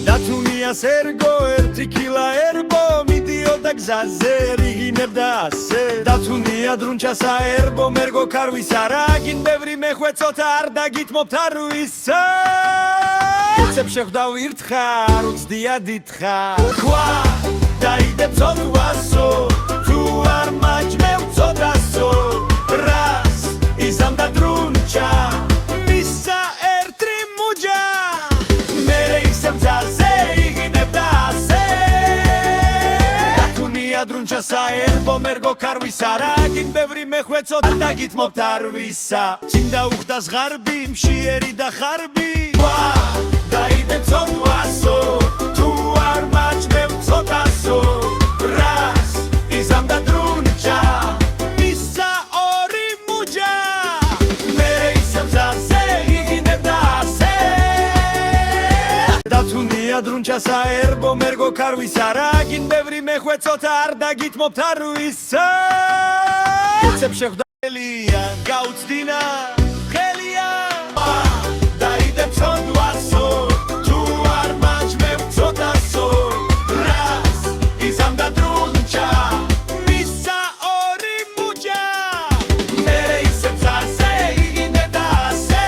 დათუნიას ერგო ერთი კილა ერბო მიდიოდა გზაზე რიგინებდა ასე დათუნია დრუნჩასა ერბო მერგო ქარვისა რაგინ ბევრი მეხვეწოთა არ დაგითმობთ არვისა უცებ შეხვდა ვირთხარ უცდია დიდხარ ხვა დაიდებ ცოდვასო თუ არ მაჯმე უცოდასო რას იზამდა დრუნჩა მისა ერთრი მუჯა მერე ისემ ძალზე იგინებდა ასე დათუნია დრუნჩასა ერბო მერგო ქარვისა რაგინ ბევრი მეხვეწოთა არ დაგითმობთ არვისა წინდა უხდა ზღარბი მშიერი და ხარბი დაიდებ ცოდვასო თუ არ მაჯმე უცოდასო რას იზამდა დრუნჩა მისა ორი მუჯა მერე ისემ ძალზე იგინებდა ასე დათუნია დრუნჩასა ერბო მერგო ქარვისა რაგინ ბევრი მეხვეწოთა არ დაგითმობთ არვისა უცებ შეხვდა ელია გაუცდინა ხელია დაიდებ ცოდვასო თუ არ მაჯმე უცოდასო რას იზამდა დრუნჩა მისა ორი მუჯა მერე ისემ ძალზე იგინებდა ასე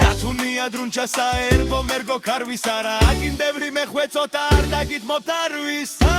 დათუნია დრუნჩასა ერბო მერგო ქარვისა რაგინ ბევრი მეხვეწოთა არ დაგითმობთ არვისა